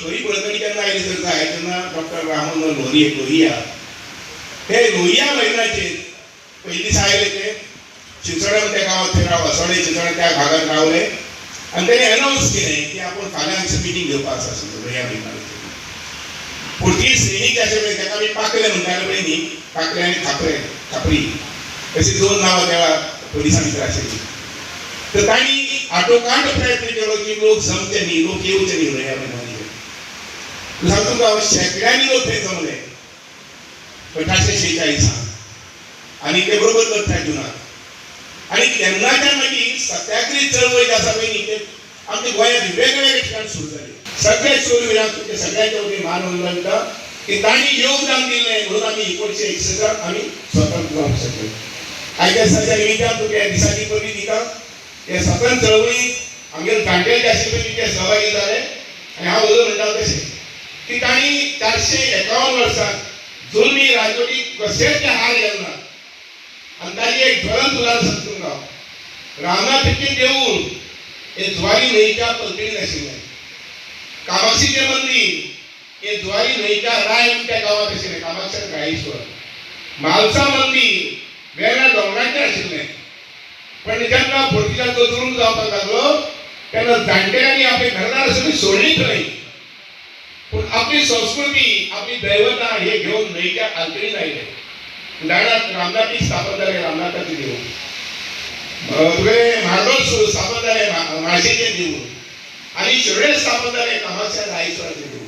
खरी बळकणी केन्ना आयली तर जाय तेन्ना डॉक्टर रामन लोहिया हे लोहिया मैदानाचेर पयलीं दीस आयले ते चिंचोड्या त्या गांवांत थंय वसोडे चिंचोड्या त्या भागात रावले आनी तेणी अनाउन्स केलें की आपूण फाल्यां हांगसर मिटींग घेवपाक आसा लोहिया मैदानाचेर पुर्तुगीज सैनीक अशे पळय ताका आमी पाकले म्हणटाले पळय न्ही पाकले आनी खापरी अशीं दोन नांवां त्या पोलिसां भितर आशिल्लीं तर तांणी आटोकाट प्रयत्न केलो की लोक जमचे न्ही लोक येवचे न्ही लोहिया मैदानाचेर सांगता तुमकां शेकड्यांनी लोक थंय जमले 1846 आनी ते बरोबर 18 जुनाक आनी तेन्नाच्यान मागीर सत्याग्रही चळवळ जी आसा पळय न्ही ते आमच्या गोंयांत वेगवेगळे ठिकाणी सुरू जाली सगळ्या शूरवीरांक तुमचे सगळ्यांच्या वतीन मान वंदन दिता की तांणी योगदान दिलें म्हणून आमी 1961 आमी स्वतंत्र जावंक शकले आयच्या दिसाच्या निमित्यान तुका ह्या दिसाची पदवी दिता हे स्वतंत्र चळवळींत आमगेर जाणटे जे आशिल्ले ते सहभागी जाले आनी हांव उलोवन म्हणटा तशें की तांणी 451 वर्सां जुलमी राजवटीक कशेंच हार गेलो ना आनी ताची एक ज्वलंत उदाहरण सांगता तुमकां रामनाथाचें देवूळ हे जुवारी न्हंयच्या पलतडीन आशिल्लें कामाक्षीचें मंदिर हे जुवारी न्हंयच्या राय त्या गांवांत आशिल्लें कामाक्षा रायेश्वर म्हालसा मंदिर वेगळ्या दोंगराचेर आशिल्लें पण जेन्ना पुर्तुगीजांचो जुलम जावपाक लागलो तेन्ना जाणटेल्यांनी आपली घरदार सगळीं सोडली थंय पूण आपली संस्कृती आपली दैवता हे घेवन न्हंयच्या आलतडीन आयले उदाहरणार्थ रामनाथी स्थापन जालें रामनाथाचें देवूळ तुवें म्हार्दोळ स्थापन जालें म्हाळशेचें देवूळ आनी शिरोडेर स्थापन जालें कामाक्षा रायेश्वराचें देवूळ